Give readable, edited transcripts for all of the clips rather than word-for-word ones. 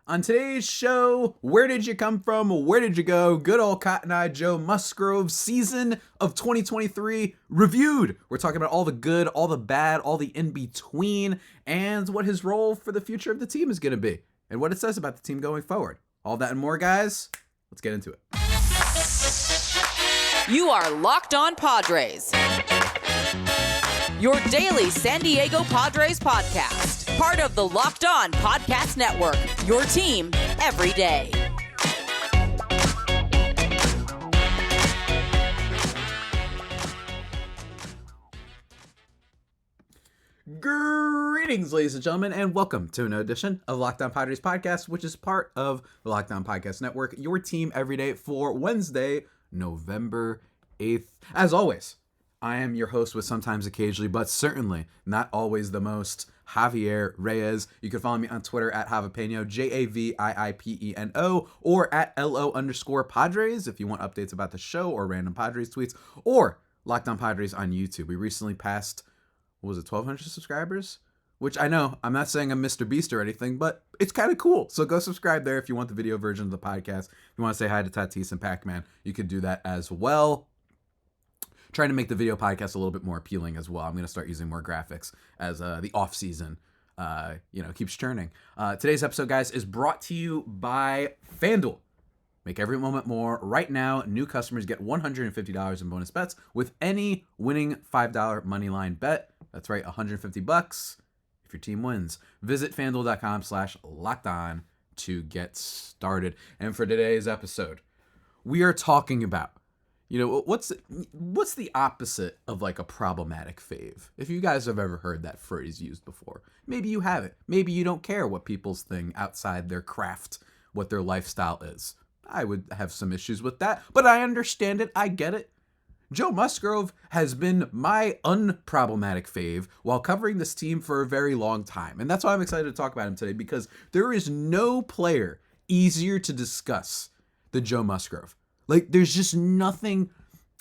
On today's show, where did you come from? Where did you go? Good old Cotton Eye Joe Musgrove season of 2023 reviewed. We're talking about all the good, all the bad, all the in-between, and what his role for the future of the team is going to be, and what it says about the team going forward. All that and more, guys. Let's get into it. You are Locked On Padres, your daily San Diego Padres podcast. Part of the Locked On Podcast Network, your team every day. Greetings, ladies and gentlemen, and welcome to an edition of Locked On Padres podcast, which is part of the Locked On Podcast Network, your team every day for Wednesday, November 8th. As always, I am your host with sometimes occasionally, but certainly not always the most, Javier Reyes. You can follow me on Twitter at Javipeno, Javiipeno, or at LO_Padres if you want updates about the show or random Padres tweets, or Locked On Padres on YouTube. We recently passed, 1,200 subscribers? Which I know, I'm not saying I'm Mr. Beast or anything, but it's kind of cool. So go subscribe there if you want the video version of the podcast. If you want to say hi to Tatis and Pac-Man, you could do that as well. Trying to make the video podcast a little bit more appealing as well. I'm going to start using more graphics as the off season, keeps churning. Today's episode, guys, is brought to you by FanDuel. Make every moment more. Right now, new customers get $150 in bonus bets with any winning $5 moneyline bet. That's right, $150 if your team wins. Visit FanDuel.com/lockedon to get started. And for today's episode, we are talking about, what's the opposite of like a problematic fave? If you guys have ever heard that phrase used before, maybe you haven't. Maybe you don't care what people's thing outside their craft, what their lifestyle is. I would have some issues with that, but I understand it. I get it. Joe Musgrove has been my unproblematic fave while covering this team for a very long time. And that's why I'm excited to talk about him today, because there is no player easier to discuss than Joe Musgrove. Like, there's just nothing.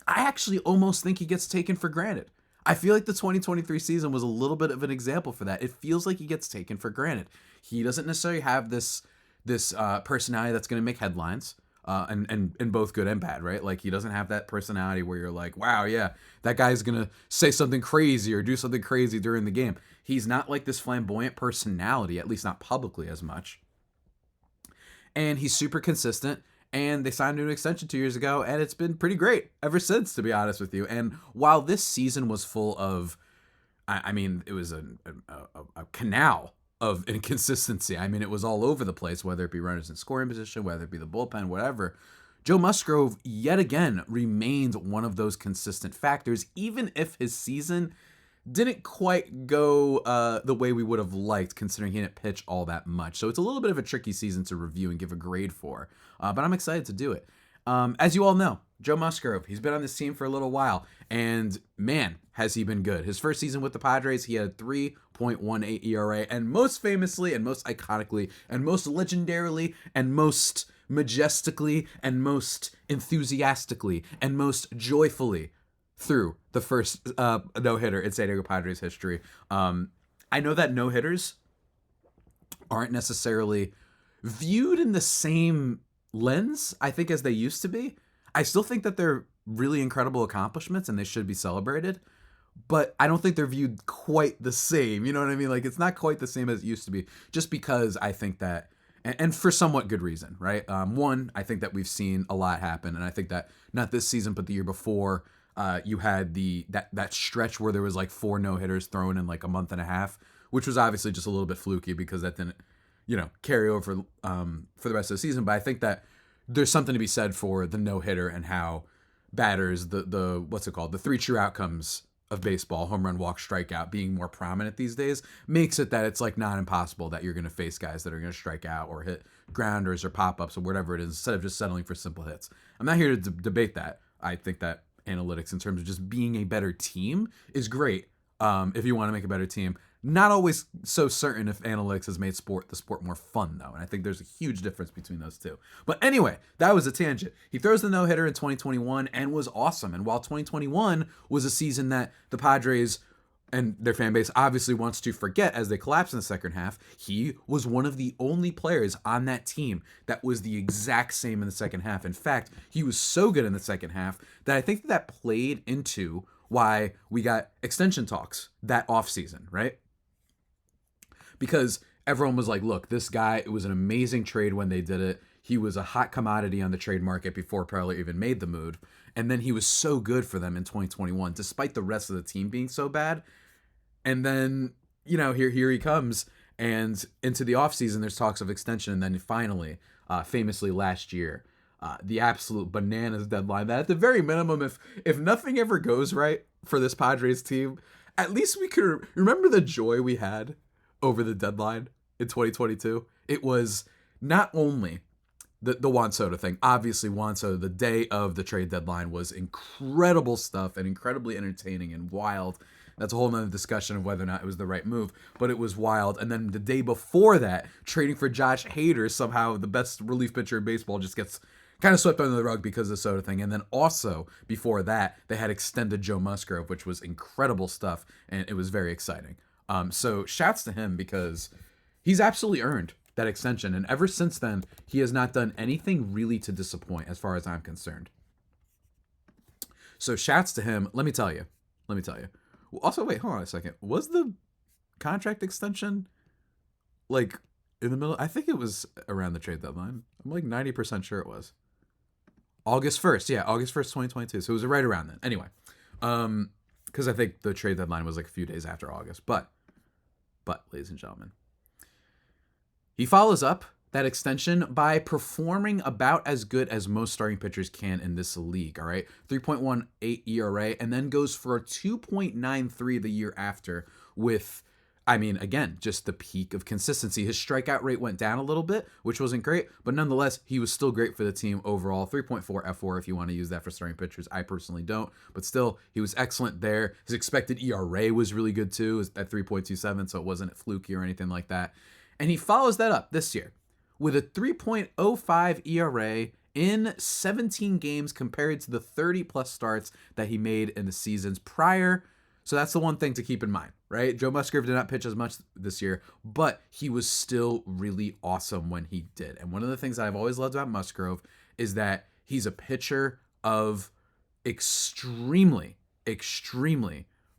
I actually almost think he gets taken for granted. I feel like the 2023 season was a little bit of an example for that. It feels like he gets taken for granted. He doesn't necessarily have this personality that's going to make headlines, and both good and bad, right? Like, he doesn't have that personality where you're like, wow, yeah, that guy's going to say something crazy or do something crazy during the game. He's not like this flamboyant personality, at least not publicly as much. And he's super consistent. And they signed an extension 2 years ago, and it's been pretty great ever since, to be honest with you. And while this season was full of, it was a canal of inconsistency. I mean, it was all over the place, whether it be runners in scoring position, whether it be the bullpen, whatever. Joe Musgrove, yet again, remained one of those consistent factors, even if his season didn't quite go the way we would have liked, considering he didn't pitch all that much. So it's a little bit of a tricky season to review and give a grade for, but I'm excited to do it. As you all know, Joe Musgrove, he's been on this team for a little while, and man, has he been good. His first season with the Padres, he had a 3.18 ERA, and most famously, and most iconically, and most legendarily, and most majestically, and most enthusiastically, and most joyfully through the first no-hitter in San Diego Padres history. I know that no-hitters aren't necessarily viewed in the same lens, I think, as they used to be. I still think that they're really incredible accomplishments and they should be celebrated, but I don't think they're viewed quite the same. You know what I mean? Like, it's not quite the same as it used to be, just because I think that, and for somewhat good reason, right? One, I think that we've seen a lot happen, and I think that not this season, but the year before, you had that stretch where there was like 4 no-hitters thrown in like a month and a half, which was obviously just a little bit fluky because that didn't, carry over for the rest of the season. But I think that there's something to be said for the no-hitter and how batters, the what's it called, the 3 true outcomes of baseball, home run, walk, strikeout, being more prominent these days, makes it that it's like not impossible that you're going to face guys that are going to strike out or hit grounders or pop-ups or whatever it is, instead of just settling for simple hits. I'm not here to debate that. I think that analytics in terms of just being a better team is great if you want to make a better team. Not always so certain if analytics has made the sport more fun, though. And I think there's a huge difference between those two. But anyway, that was a tangent. He throws the no-hitter in 2021 and was awesome. And while 2021 was a season that the Padres and their fan base obviously wants to forget as they collapse in the second half, he was one of the only players on that team that was the exact same in the second half. In fact, he was so good in the second half that I think that played into why we got extension talks that offseason, right? Because everyone was like, look, this guy, it was an amazing trade when they did it. He was a hot commodity on the trade market before Preller even made the move. And then he was so good for them in 2021, despite the rest of the team being so bad. And then, here he comes. And into the offseason, there's talks of extension. And then finally, famously last year, the absolute bananas deadline that at the very minimum, if nothing ever goes right for this Padres team, at least we could remember the joy we had over the deadline in 2022. It was not only the Juan Soto thing. Obviously, Juan Soto, the day of the trade deadline, was incredible stuff and incredibly entertaining and wild. That's a whole nother discussion of whether or not it was the right move, but it was wild. And then the day before that, trading for Josh Hader, somehow the best relief pitcher in baseball, just gets kind of swept under the rug because of the Soto thing. And then also, before that, they had extended Joe Musgrove, which was incredible stuff, and it was very exciting. So shouts to him because he's absolutely earned that extension. And ever since then, he has not done anything really to disappoint as far as I'm concerned. So shouts to him. Let me tell you. Also, wait, hold on a second. Was the contract extension like in the middle? I think it was around the trade deadline. I'm like 90% sure it was. August 1st. Yeah, August 1st, 2022. So it was right around then. Anyway, because I think the trade deadline was like a few days after August. But, ladies and gentlemen, he follows up that extension by performing about as good as most starting pitchers can in this league, all right? 3.18 ERA, and then goes for a 2.93 the year after with, again, just the peak of consistency. His strikeout rate went down a little bit, which wasn't great, but nonetheless, he was still great for the team overall. 3.4 F4 if you want to use that for starting pitchers. I personally don't, but still, he was excellent there. His expected ERA was really good too, at 3.27, so it wasn't fluky or anything like that. And he follows that up this year with a 3.05 ERA in 17 games compared to the 30-plus starts that he made in the seasons prior. So that's the one thing to keep in mind, right? Joe Musgrove did not pitch as much this year, but he was still really awesome when he did. And one of the things that I've always loved about Musgrove is that he's a pitcher of extremely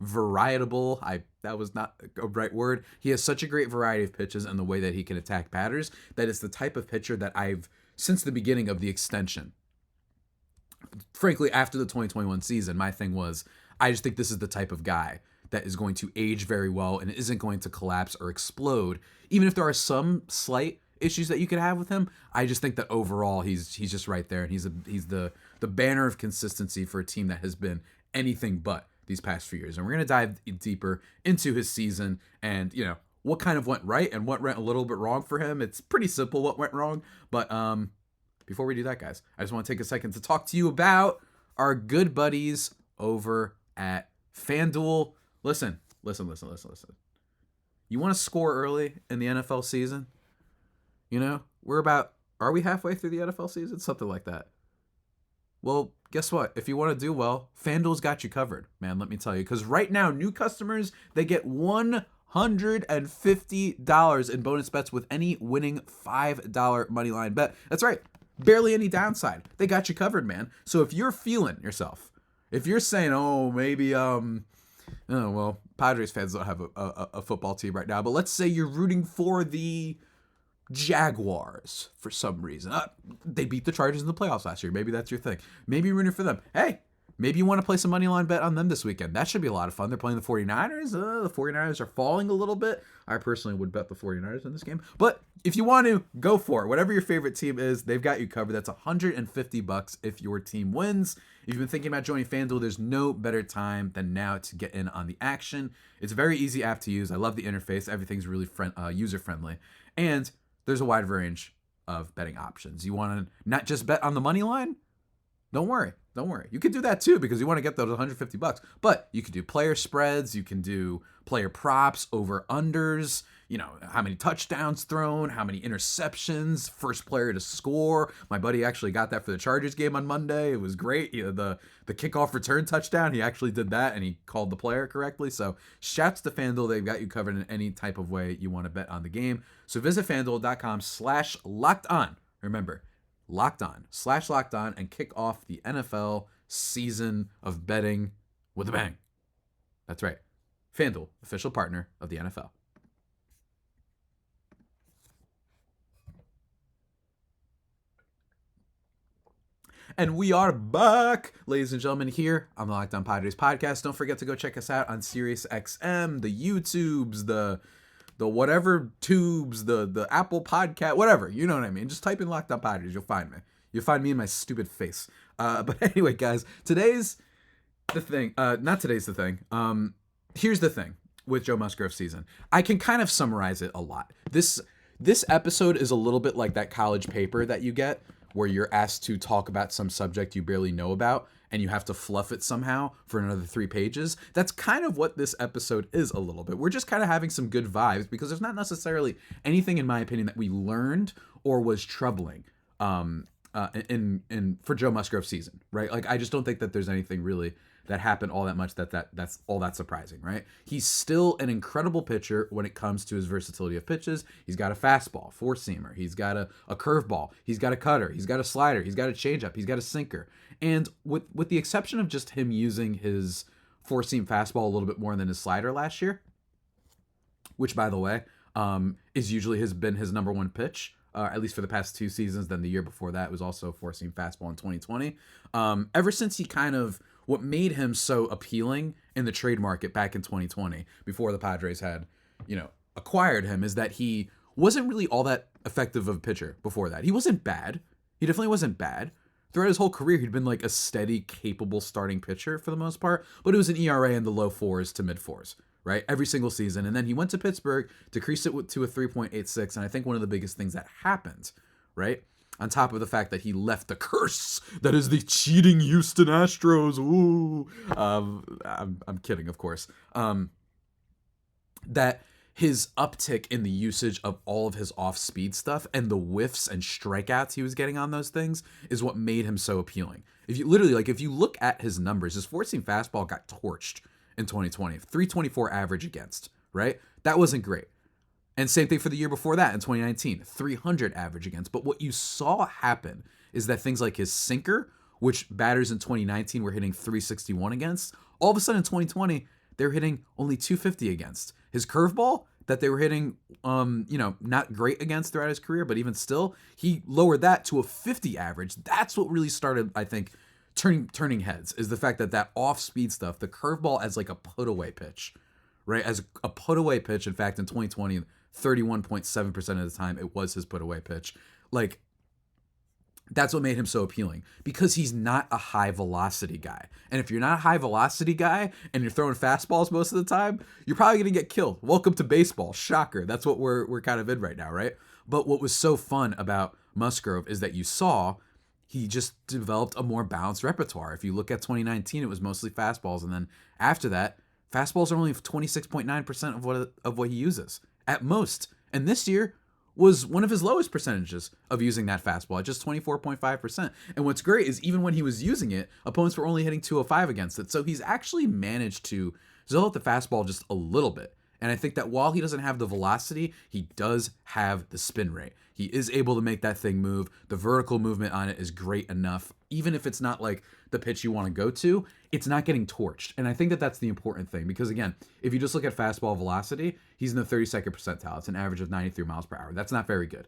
variable. That was not a right word. He has such a great variety of pitches and the way that he can attack batters that it's the type of pitcher that I've, since the beginning of the extension, frankly, after the 2021 season, my thing was, I just think this is the type of guy that is going to age very well and isn't going to collapse or explode. Even if there are some slight issues that you could have with him, I just think that overall he's just right there, and he's the banner of consistency for a team that has been anything but these past few years. And we're going to dive deeper into his season and, what kind of went right and what went a little bit wrong for him. It's pretty simple what went wrong. But before we do that, guys, I just want to take a second to talk to you about our good buddies over at FanDuel. Listen. You want to score early in the NFL season? Are we halfway through the NFL season? Something like that. Well, guess what? If you want to do well, FanDuel's got you covered, man, let me tell you. Because right now, new customers, they get $150 in bonus bets with any winning $5 moneyline bet. That's right. Barely any downside. They got you covered, man. So if you're feeling yourself, if you're saying, Padres fans don't have a football team right now, but let's say you're rooting for the Jaguars for some reason. They beat the Chargers in the playoffs last year. Maybe that's your thing. Maybe you're rooting for them. Hey, maybe you want to play some money line bet on them this weekend. That should be a lot of fun. They're playing the 49ers. The 49ers are falling a little bit. I personally would bet the 49ers in this game. But if you want to, go for it. Whatever your favorite team is, they've got you covered. That's $150 if your team wins. If you've been thinking about joining FanDuel, there's no better time than now to get in on the action. It's a very easy app to use. I love the interface. Everything's really user-friendly. And there's a wide range of betting options. You want to not just bet on the money line? Don't worry. You can do that too because you want to get those $150. But you can do player spreads. You can do player props, over unders. how many touchdowns thrown, how many interceptions, first player to score. My buddy actually got that for the Chargers game on Monday. It was great. The kickoff return touchdown, he actually did that, and he called the player correctly. So shouts to FanDuel. They've got you covered in any type of way you want to bet on the game. So visit FanDuel.com/LockedOn. Remember, LockedOn/LockedOn, and kick off the NFL season of betting with a bang. That's right. FanDuel, official partner of the NFL. And we are back, ladies and gentlemen, here on the Locked On Padres podcast. Don't forget to go check us out on SiriusXM, the YouTubes, the whatever tubes, the Apple Podcast, whatever. You know what I mean? Just type in Locked On Padres. You'll find me. You'll find me in my stupid face. But anyway, guys, today's the thing. Not today's the thing. Here's the thing with Joe Musgrove's season. I can kind of summarize it a lot. This episode is a little bit like that college paper that you get, where you're asked to talk about some subject you barely know about, and you have to fluff it somehow for another 3 pages. That's kind of what this episode is a little bit. We're just kind of having some good vibes because there's not necessarily anything, in my opinion, that we learned or was troubling in for Joe Musgrove's season, right? Like, I just don't think that there's anything really that happened all that much that's all that surprising, right? He's still an incredible pitcher when it comes to his versatility of pitches. He's got a fastball, 4-seamer. He's got a curveball. He's got a cutter. He's got a slider. He's got a changeup. He's got a sinker. And with the exception of just him using his 4-seam fastball a little bit more than his slider last year, which, by the way, is usually been his number one pitch, at least for the past 2 seasons. Then the year before that was also a 4-seam fastball in 2020. Ever since what made him so appealing in the trade market back in 2020, before the Padres had, acquired him, is that he wasn't really all that effective of a pitcher before that. He wasn't bad. He definitely wasn't bad. Throughout his whole career, he'd been like a steady, capable starting pitcher for the most part, but it was an ERA in the low 4s to mid 4s, right? Every single season. And then he went to Pittsburgh, decreased it to a 3.86, and I think one of the biggest things that happened, right, on top of the fact that he left the curse that is the cheating Houston Astros. Ooh, I'm kidding, of course. That his uptick in the usage of all of his off-speed stuff and the whiffs and strikeouts he was getting on those things is what made him so appealing. If you look at his numbers, his 4-seam fastball got torched in 2020, 324 average against, right? That wasn't great. And same thing for the year before that in 2019, 300 average against. But what you saw happen is that things like his sinker, which batters in 2019 were hitting 361 against, all of a sudden in 2020, they're hitting only 250 against. His curveball that they were hitting, not great against throughout his career, but even still, he lowered that to a 50 average. That's what really started, I think, turning heads, is the fact that off-speed stuff, the curveball as like a put-away pitch, right? As a put-away pitch, in fact, in 2020, 31.7% of the time, it was his put-away pitch. Like, that's what made him so appealing, because he's not a high-velocity guy. And if you're not a high-velocity guy and you're throwing fastballs most of the time, you're probably going to get killed. Welcome to baseball. Shocker. That's what we're kind of in right now, right? But what was so fun about Musgrove is that you saw he just developed a more balanced repertoire. If you look at 2019, it was mostly fastballs. And then after that, fastballs are only 26.9% of what he uses at most. And this year was one of his lowest percentages of using that fastball at just 24.5%. And what's great is even when he was using it, opponents were only hitting 205 against it. So he's actually managed to zone out the fastball just a little bit. And I think that while he doesn't have the velocity, he does have the spin rate. He is able to make that thing move. The vertical movement on it is great enough. Even if it's not like the pitch you want to go to, it's not getting torched. And I think that that's the important thing, because again, if you just look at fastball velocity, he's in the 32nd percentile. It's an average of 93 miles per hour. That's not very good.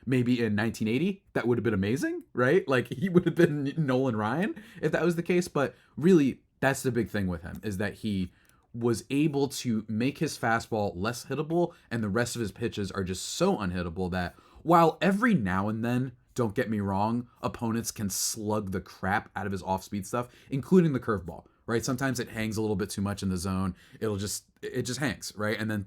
Maybe in 1980, that would have been amazing, right? Like, he would have been Nolan Ryan if that was the case. But really, that's the big thing with him, is that he was able to make his fastball less hittable, and the rest of his pitches are just so unhittable that while every now and then, don't get me wrong, opponents can slug the crap out of his off-speed stuff, including the curveball, right? Sometimes it hangs a little bit too much in the zone. It just hangs, right? And then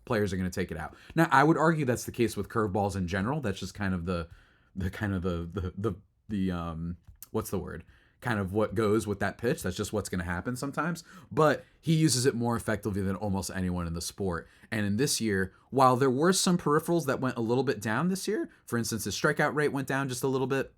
players are going to take it out. Now, I would argue that's the case with curveballs in general. That's just kind of the what's the word? kind of what goes with that pitch. That's just what's going to happen sometimes. But he uses it more effectively than almost anyone in the sport. And in this year, while there were some peripherals that went a little bit down this year, for instance, his strikeout rate went down just a little bit.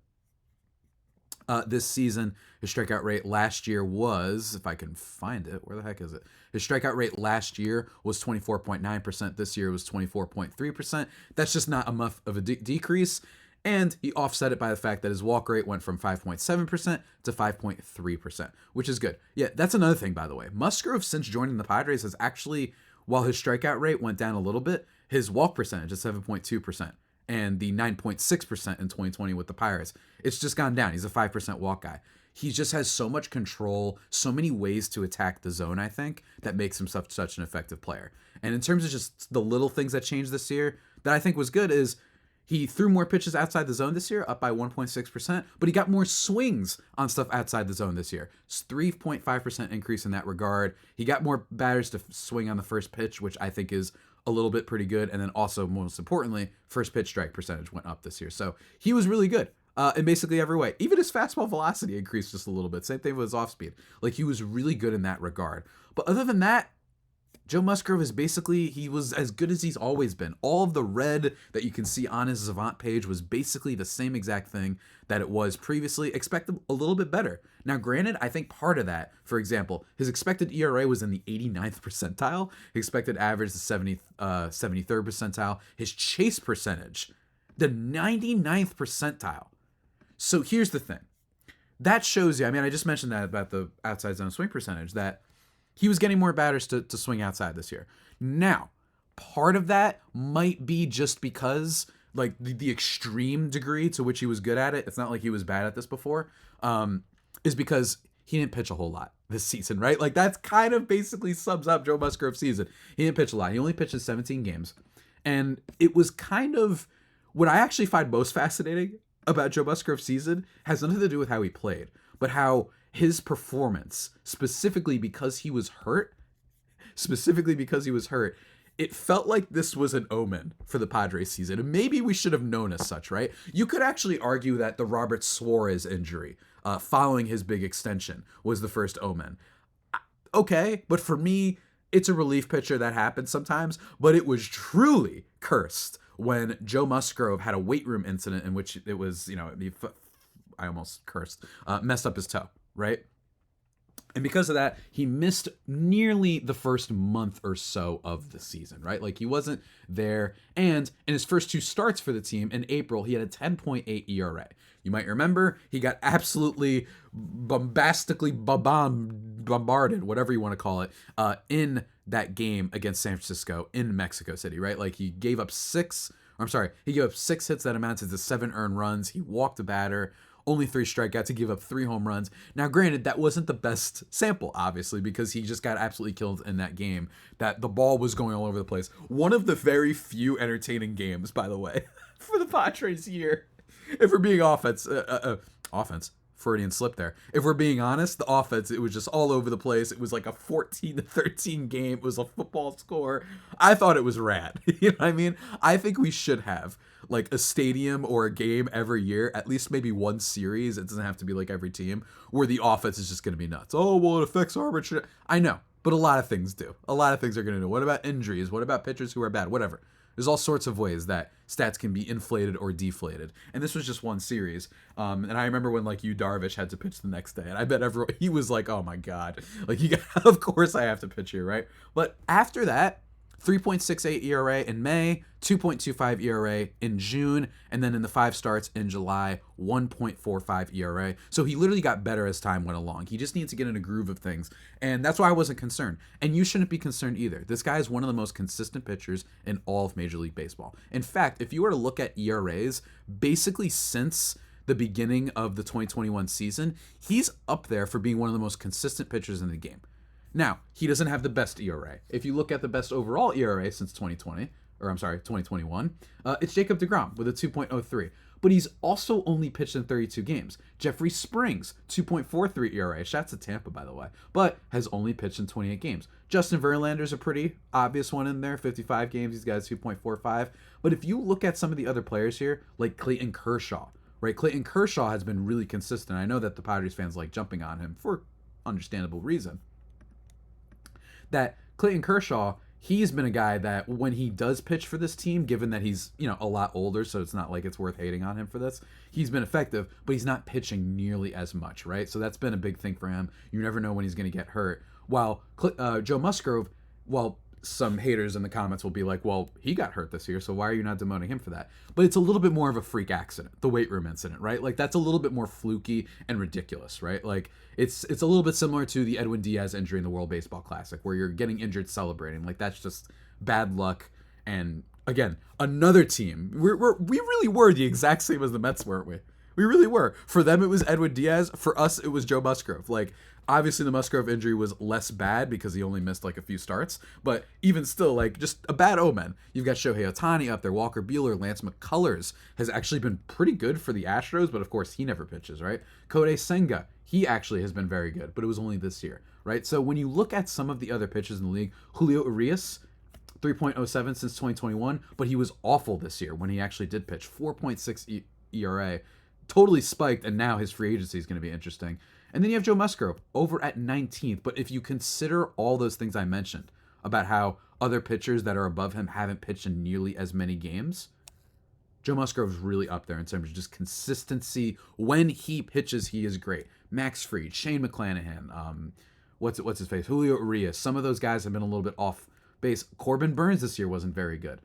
This season, his strikeout rate last year was, if I can find it, where the heck is it? His strikeout rate last year was 24.9%. This year was 24.3%. That's just not enough of a decrease. And he offset it by the fact that his walk rate went from 5.7% to 5.3%, which is good. Yeah, that's another thing, by the way. Musgrove, since joining the Padres, has actually, while his strikeout rate went down a little bit, his walk percentage is 7.2%. And the 9.6% in 2020 with the Pirates, it's just gone down. He's a 5% walk guy. He just has so much control, so many ways to attack the zone, I think, that makes him such an effective player. And in terms of just the little things that changed this year that I think was good is he threw more pitches outside the zone this year, up by 1.6%, but he got more swings on stuff outside the zone this year. It's 3.5% increase in that regard. He got more batters to swing on the first pitch, which I think is a little bit pretty good. And then also, most importantly, first pitch strike percentage went up this year. So he was really good in basically every way. Even his fastball velocity increased just a little bit. Same thing with his off speed. Like, he was really good in that regard. But other than that, Joe Musgrove is basically, he was as good as he's always been. All of the red that you can see on his Savant page was basically the same exact thing that it was previously, except a little bit better. Now, granted, I think part of that, for example, his expected ERA was in the 89th percentile. His expected average, the 73rd percentile. His chase percentage, the 99th percentile. So here's the thing. That shows you, I mean, I just mentioned that about the outside zone swing percentage, that he was getting more batters to swing outside this year. Now, part of that might be just because, like, the extreme degree to which he was good at it, it's not like he was bad at this before, is because he didn't pitch a whole lot this season, right? Like, that's kind of basically sums up Joe Musgrove's season. He didn't pitch a lot. He only pitched in 17 games. And it was kind of, what I actually find most fascinating about Joe Musgrove's season has nothing to do with how he played, but how his performance, specifically because he was hurt, it felt like this was an omen for the Padres season. And maybe we should have known as such, right? You could actually argue that the Robert Suarez injury following his big extension was the first omen. Okay, but for me, it's a relief pitcher that happens sometimes, but it was truly cursed when Joe Musgrove had a weight room incident in which it was, I almost cursed, messed up his toe, right? And because of that, he missed nearly the first month or so of the season, right? Like, he wasn't there. And in his first two starts for the team in April, he had a 10.8 ERA. You might remember he got absolutely bombastically bombarded, whatever you want to call it, in that game against San Francisco in Mexico City, right? Like, he gave up six hits that amounted to 7 earned runs. He walked a batter, only 3 strikeouts. He gave up 3 home runs. Now, granted, that wasn't the best sample, obviously, because he just got absolutely killed in that game, that the ball was going all over the place. One of the very few entertaining games, by the way, for the Padres year. If we're being offense, Freudian slip there. If we're being honest, the offense, it was just all over the place. It was like a 14-13 game. It was a football score. I thought it was rad. You know what I mean? I think we should have like a stadium or a game every year, at least maybe one series. It doesn't have to be like every team, where the offense is just going to be nuts. Oh, well, it affects arbitrary. I know, but a lot of things do. A lot of things are going to do. What about injuries? What about pitchers who are bad? Whatever. There's all sorts of ways that stats can be inflated or deflated. And this was just one series. And I remember when, like, Yu Darvish had to pitch the next day. And I bet everyone, he was like, oh my God. Like, of course I have to pitch here, right? But after that, 3.68 ERA in May, 2.25 ERA in June, and then in the 5 starts in July, 1.45 ERA. So he literally got better as time went along. He just needs to get in a groove of things. And that's why I wasn't concerned. And you shouldn't be concerned either. This guy is one of the most consistent pitchers in all of Major League Baseball. In fact, if you were to look at ERAs, basically since the beginning of the 2021 season, he's up there for being one of the most consistent pitchers in the game. Now, he doesn't have the best ERA. If you look at the best overall ERA since 2021, it's Jacob deGrom with a 2.03. But he's also only pitched in 32 games. Jeffrey Springs, 2.43 ERA. Shouts to Tampa, by the way. But has only pitched in 28 games. Justin Verlander's a pretty obvious one in there. 55 games, he's got a 2.45. But if you look at some of the other players here, like Clayton Kershaw, right? Clayton Kershaw has been really consistent. I know that the Padres fans like jumping on him for understandable reason. That Clayton Kershaw, he's been a guy that when he does pitch for this team, given that he's, a lot older, so it's not like it's worth hating on him for this, he's been effective, but he's not pitching nearly as much, right? So that's been a big thing for him. You never know when he's going to get hurt. While Joe Musgrove, some haters in the comments will be like, well, he got hurt this year, so why are you not demoting him for that? But it's a little bit more of a freak accident, the weight room incident, right? Like, that's a little bit more fluky and ridiculous, right? Like, it's a little bit similar to the Edwin Diaz injury in the World Baseball Classic, where you're getting injured celebrating. Like, that's just bad luck. And again, another team. We really were the exact same as the Mets, weren't we? We really were. For them, it was Edwin Diaz. For us, it was Joe Musgrove. Like, obviously, the Musgrove injury was less bad because he only missed like a few starts. But even still, like, just a bad omen. You've got Shohei Ohtani up there, Walker Buehler, Lance McCullers has actually been pretty good for the Astros, but of course, he never pitches, right? Kodai Senga, he actually has been very good, but it was only this year, right? So when you look at some of the other pitchers in the league, Julio Urias, 3.07 since 2021, but he was awful this year when he actually did pitch. 4.6 ERA, totally spiked, and now his free agency is going to be interesting. And then you have Joe Musgrove over at 19th. But if you consider all those things I mentioned about how other pitchers that are above him haven't pitched in nearly as many games, Joe Musgrove's really up there in terms of just consistency. When he pitches, he is great. Max Fried, Shane McClanahan, what's his face? Julio Urias. Some of those guys have been a little bit off base. Corbin Burns this year wasn't very good.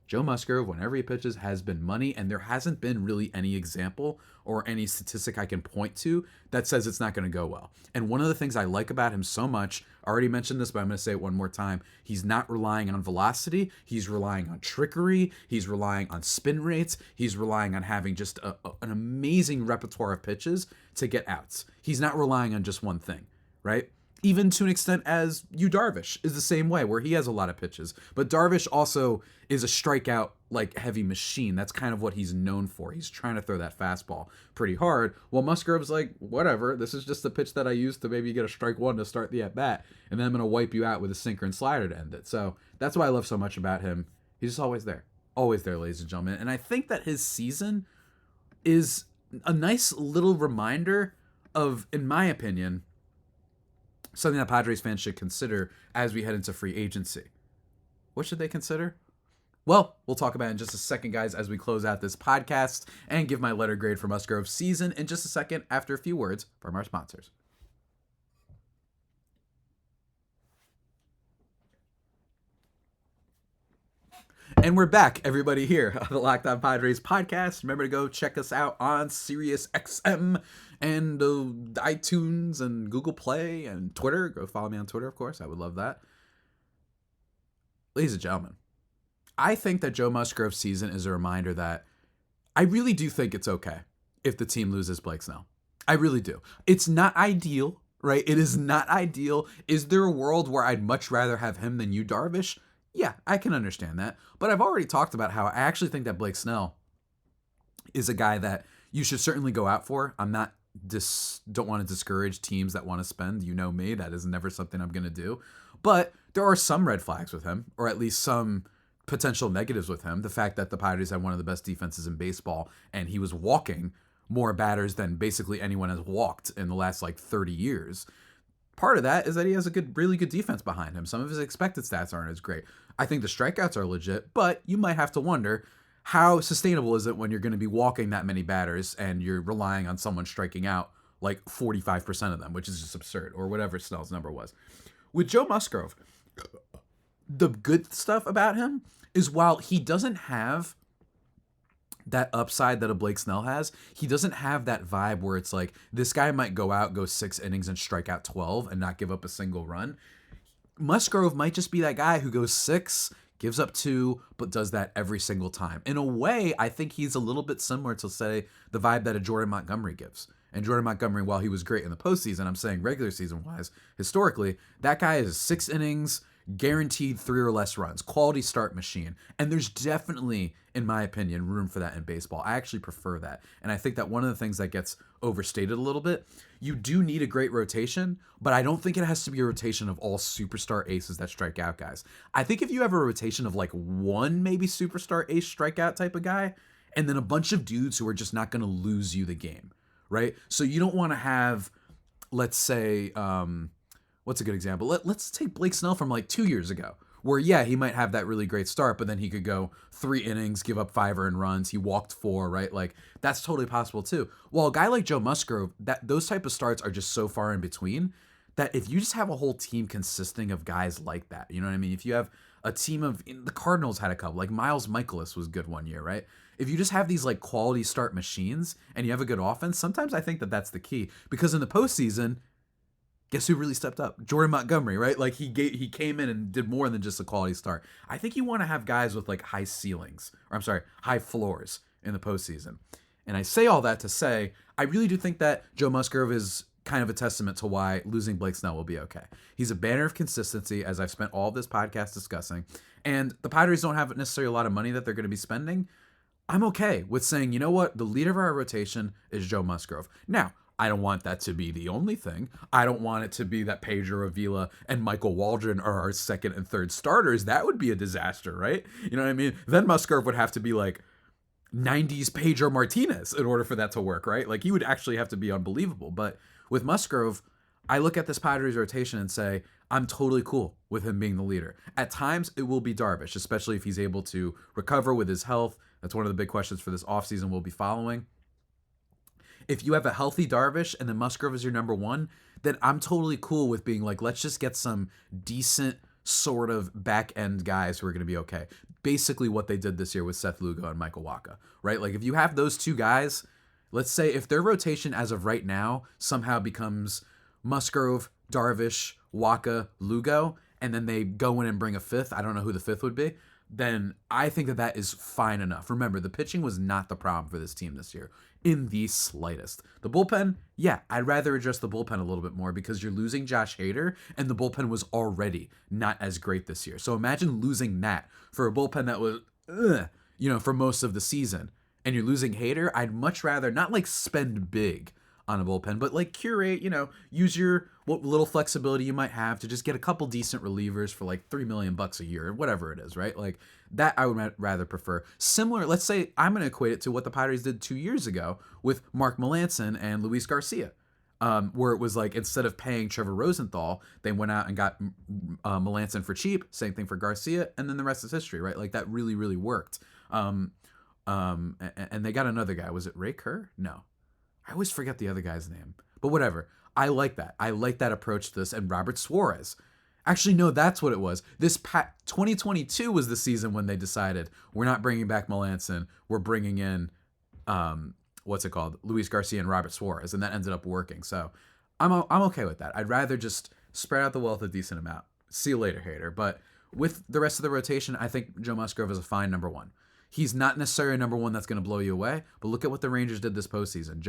Joe Musgrove, whenever he pitches, has been money, and there hasn't been really any example or any statistic I can point to that says it's not going to go well. And one of the things I like about him so much, I already mentioned this, but I'm going to say it one more time, he's not relying on velocity, he's relying on trickery, he's relying on spin rates, he's relying on having just an amazing repertoire of pitches to get outs. He's not relying on just one thing, right? Even to an extent as Yu Darvish is the same way, where he has a lot of pitches. But Darvish also is a strikeout, like, heavy machine. That's kind of what he's known for. He's trying to throw that fastball pretty hard. Well, Musgrove's like, whatever, this is just the pitch that I used to maybe get a strike one to start the at-bat, and then I'm going to wipe you out with a sinker and slider to end it. So that's why I love so much about him. He's just always there. Always there, ladies and gentlemen. And I think that his season is a nice little reminder of, in my opinion, something that Padres fans should consider as we head into free agency. What should they consider? Well, we'll talk about it in just a second, guys, as we close out this podcast and give my letter grade for Musgrove's season in just a second after a few words from our sponsors. And we're back, everybody, here on the Locked On Padres podcast. Remember to go check us out on SiriusXM and iTunes and Google Play and Twitter. Go follow me on Twitter, of course. I would love that. Ladies and gentlemen, I think that Joe Musgrove's season is a reminder that I really do think it's okay if the team loses Blake Snell. I really do. It's not ideal, right? It is not ideal. Is there a world where I'd much rather have him than Yu Darvish? Yeah, I can understand that. But I've already talked about how I actually think that Blake Snell is a guy that you should certainly go out for. I'm not don't want to discourage teams that want to spend. You know me, that is never something I'm going to do. But there are some red flags with him, or at least some potential negatives with him. The fact that the Padres have one of the best defenses in baseball, and he was walking more batters than basically anyone has walked in the last 30 years. Part of that is that he has a really good defense behind him. Some of his expected stats aren't as great. I think the strikeouts are legit, but you might have to wonder, how sustainable is it when you're going to be walking that many batters and you're relying on someone striking out 45% of them, which is just absurd, or whatever Snell's number was. With Joe Musgrove, the good stuff about him is while he doesn't have that upside that a Blake Snell has, he doesn't have that vibe where it's like, this guy might go 6 innings and strike out 12 and not give up a single run. Musgrove might just be that guy who goes 6, gives up 2, but does that every single time. In a way, I think he's a little bit similar to, say, the vibe that a Jordan Montgomery gives. And Jordan Montgomery, while he was great in the postseason, I'm saying regular season-wise, historically, that guy is 6 innings, guaranteed 3 or less runs, quality start machine. And there's definitely, in my opinion, room for that in baseball. I actually prefer that. And I think that one of the things that gets overstated a little bit, you do need a great rotation, but I don't think it has to be a rotation of all superstar aces that strike out guys. I think if you have a rotation of one maybe superstar ace strikeout type of guy, and then a bunch of dudes who are just not going to lose you the game, right? So you don't want to have, let's say, what's a good example? Let's take Blake Snell from like 2 years ago, where, yeah, he might have that really great start, but then he could go 3 innings, give up 5 earned runs. He walked 4, right? Like, that's totally possible too. Well, a guy like Joe Musgrove, those type of starts are just so far in between that if you just have a whole team consisting of guys like that, you know what I mean? If you have a team of, the Cardinals had a couple, like Miles Michaelis was good one year, right? If you just have these like quality start machines and you have a good offense, sometimes I think that that's the key, because in the postseason, guess who really stepped up? Jordan Montgomery, right? Like he came in and did more than just a quality start. I think you want to have guys with like high ceilings, or I'm sorry, high floors in the postseason. And I say all that to say, I really do think that Joe Musgrove is kind of a testament to why losing Blake Snell will be okay. He's a banner of consistency, as I've spent all of this podcast discussing. And the Padres don't have necessarily a lot of money that they're going to be spending. I'm okay with saying, you know what? The leader of our rotation is Joe Musgrove. Now, I don't want that to be the only thing. I don't want it to be that Pedro Avila and Michael Waldron are our second and third starters. That would be a disaster, right? You know what I mean? Then Musgrove would have to be like 90s Pedro Martinez in order for that to work, right? Like, he would actually have to be unbelievable. But with Musgrove, I look at this Padres rotation and say, I'm totally cool with him being the leader. At times, it will be Darvish, especially if he's able to recover with his health. That's one of the big questions for this offseason we'll be following. If you have a healthy Darvish and then Musgrove is your number one, then I'm totally cool with being like, let's just get some decent sort of back end guys who are going to be okay. Basically what they did this year with Seth Lugo and Michael Wacha, right? Like, if you have those two guys, let's say if their rotation as of right now somehow becomes Musgrove, Darvish, Wacha, Lugo, and then they go in and bring a fifth, I don't know who the fifth would be, then I think that that is fine enough. Remember, the pitching was not the problem for this team this year in the slightest. The bullpen, yeah, I'd rather address the bullpen a little bit more because you're losing Josh Hader, and the bullpen was already not as great this year. So imagine losing that for a bullpen that was, for most of the season, and you're losing Hader. I'd much rather not like spend big on a bullpen, but like curate, use what little flexibility you might have to just get a couple decent relievers for like $3 million a year or whatever it is, right? Like, that I would rather prefer. Similar, let's say I'm going to equate it to what the Padres did 2 years ago with Mark Melancon and Luis Garcia, where it was like, instead of paying Trevor Rosenthal, they went out and got Melancon for cheap. Same thing for Garcia, and then the rest is history, right? Like, that really, really worked. And they got another guy. Was it Ray Kerr? No. I always forget the other guy's name, but whatever. I like that. I like that approach to this. And Robert Suarez. Actually, no, that's what it was. 2022 was the season when they decided we're not bringing back Melancon. We're bringing in, Luis Garcia and Robert Suarez, and that ended up working. So I'm okay with that. I'd rather just spread out the wealth a decent amount. See you later, Hader. But with the rest of the rotation, I think Joe Musgrove is a fine number one. He's not necessarily a number one that's going to blow you away, but look at what the Rangers did this postseason.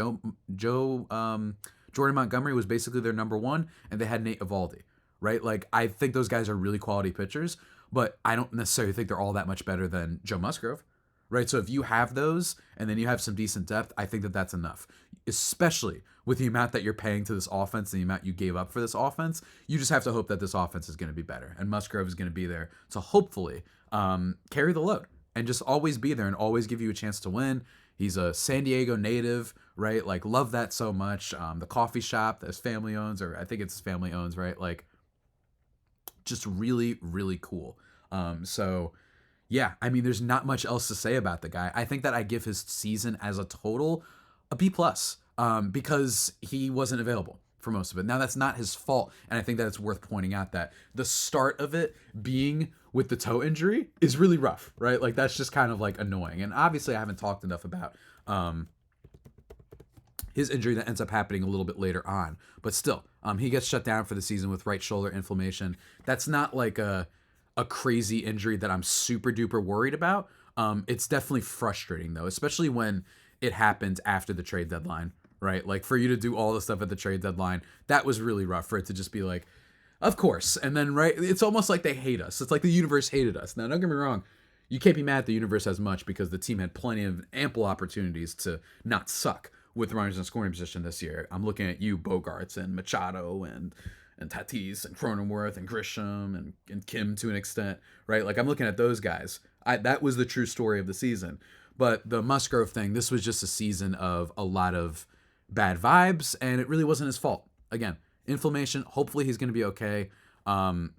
Jordan Montgomery was basically their number one, and they had Nate Eovaldi, right? Like, I think those guys are really quality pitchers, but I don't necessarily think they're all that much better than Joe Musgrove, right? So if you have those, and then you have some decent depth, I think that that's enough, especially with the amount that you're paying to this offense and the amount you gave up for this offense. You just have to hope that this offense is going to be better, and Musgrove is going to be there to hopefully carry the load and just always be there and always give you a chance to win. He's a San Diego native, right? Like, love that so much. The coffee shop that his family owns, or I think it's his family owns, right? Like, just really, really cool. So yeah, I mean, there's not much else to say about the guy. I think that I give his season as a total a B+, because he wasn't available for most of it. Now, that's not his fault, and I think that it's worth pointing out that the start of it being with the toe injury is really rough, right? Like, that's just kind of like annoying. And obviously I haven't talked enough about his injury that ends up happening a little bit later on, but still, he gets shut down for the season with right shoulder inflammation. That's not like a crazy injury that I'm super duper worried about. It's definitely frustrating though, especially when it happened after the trade deadline, right? Like, for you to do all the stuff at the trade deadline, that was really rough, for it to just be like, of course. And then, right, it's almost like they hate us. It's like the universe hated us. Now, don't get me wrong. You can't be mad at the universe as much, because the team had plenty of ample opportunities to not suck with runners in scoring position this year. I'm looking at you, Bogarts and Machado and Tatis and Cronenworth and Grisham and Kim to an extent, right? Like, I'm looking at those guys. That was the true story of the season. But the Musgrove thing, this was just a season of a lot of bad vibes, and it really wasn't his fault. Again, inflammation. Hopefully he's going to be okay, heading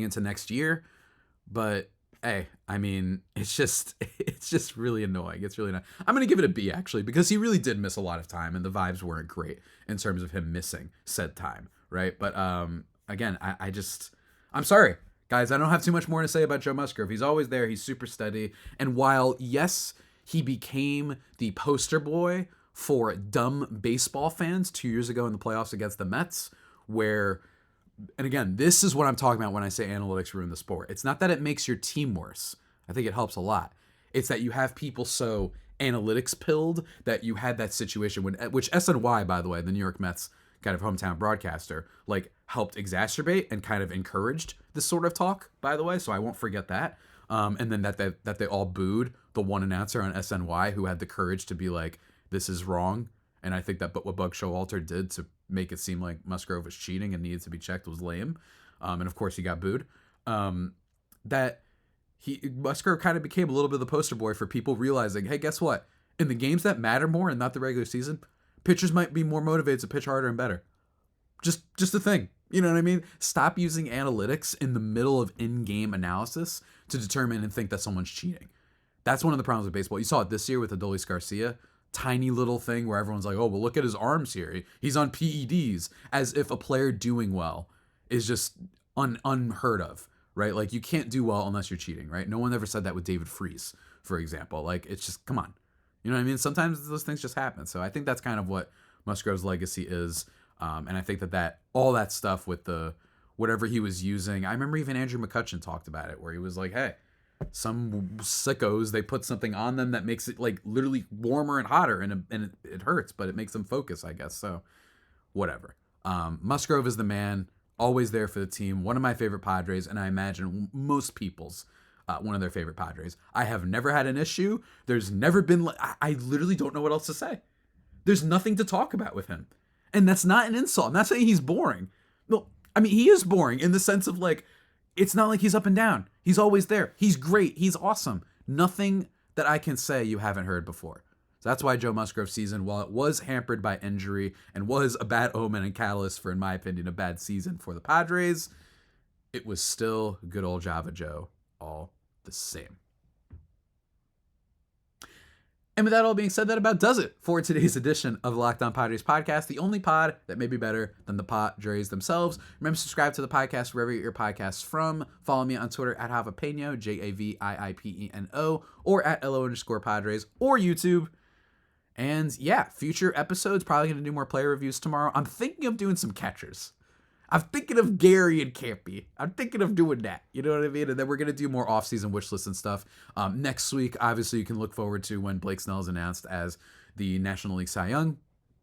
into next year. But hey, I mean, it's just really annoying. It's really not. I'm going to give it a B, actually, because he really did miss a lot of time, and the vibes weren't great in terms of him missing said time, right? But again, I'm sorry. Guys, I don't have too much more to say about Joe Musgrove. He's always there. He's super steady. And while, yes, he became the poster boy for dumb baseball fans 2 years ago in the playoffs against the Mets, where, and again, this is what I'm talking about when I say analytics ruin the sport. It's not that it makes your team worse. I think it helps a lot. It's that you have people so analytics pilled that you had that situation which SNY, by the way, the New York Mets kind of hometown broadcaster, like helped exacerbate and kind of encouraged this sort of talk, by the way. So I won't forget that. And then that they all booed the one announcer on SNY who had the courage to be like, this is wrong. And I think that what Bug Showalter did to make it seem like Musgrove was cheating and needed to be checked was lame. And of course he got booed. Musgrove kind of became a little bit of the poster boy for people realizing, hey, guess what? In the games that matter more and not the regular season, pitchers might be more motivated to pitch harder and better. Just a thing. You know what I mean? Stop using analytics in the middle of in-game analysis to determine and think that someone's cheating. That's one of the problems with baseball. You saw it this year with Adolis Garcia. Tiny little thing where everyone's like, oh, well, look at his arms here. He's on PEDs. As if a player doing well is just unheard of, right? Like, you can't do well unless you're cheating, right? No one ever said that with David Freese, for example. Like, it's just, come on. You know what I mean? Sometimes those things just happen. So I think that's kind of what Musgrove's legacy is. And I think that all that stuff with the whatever he was using, I remember even Andrew McCutcheon talked about it, where he was like, hey, some sickos, they put something on them that makes it like literally warmer and hotter, and it hurts, but it makes them focus, I guess. So whatever. Musgrove is the man, always there for the team. One of my favorite Padres, and I imagine most people's one of their favorite Padres. I have never had an issue. There's never been, I literally don't know what else to say. There's nothing to talk about with him. And that's not an insult. I'm not saying he's boring. No, I mean, he is boring in the sense of like, it's not like he's up and down. He's always there. He's great. He's awesome. Nothing that I can say you haven't heard before. So that's why Joe Musgrove's season, while it was hampered by injury and was a bad omen and catalyst for, in my opinion, a bad season for the Padres, it was still good old Java Joe all the same. And with that all being said, that about does it for today's edition of the Locked On Padres podcast, the only pod that may be better than the Padres themselves. Remember to subscribe to the podcast wherever you get your podcasts from. Follow me on Twitter at Javapeno, JAVIIPENO, or at LO_Padres, or YouTube. And yeah, future episodes, probably going to do more player reviews tomorrow. I'm thinking of doing some catchers. I'm thinking of Gary and Campy. I'm thinking of doing that. You know what I mean? And then we're going to do more off-season wish lists and stuff. Next week, obviously, you can look forward to when Blake Snell is announced as the National League Cy Young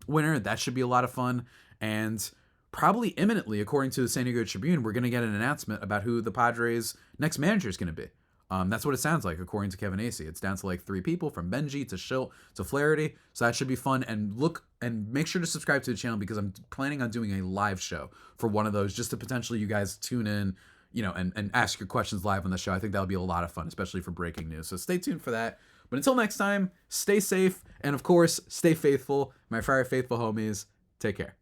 winner. That should be a lot of fun. And probably imminently, according to the San Diego Tribune, we're going to get an announcement about who the Padres' next manager is going to be. That's what it sounds like, according to Kevin Acee. It's down to like 3 people, from Benji to Schilt to Flaherty. So that should be fun. And look and make sure to subscribe to the channel, because I'm planning on doing a live show for one of those, just to potentially you guys tune in, and ask your questions live on the show. I think that'll be a lot of fun, especially for breaking news. So stay tuned for that. But until next time, stay safe. And of course, stay faithful. My Friar Faithful homies, take care.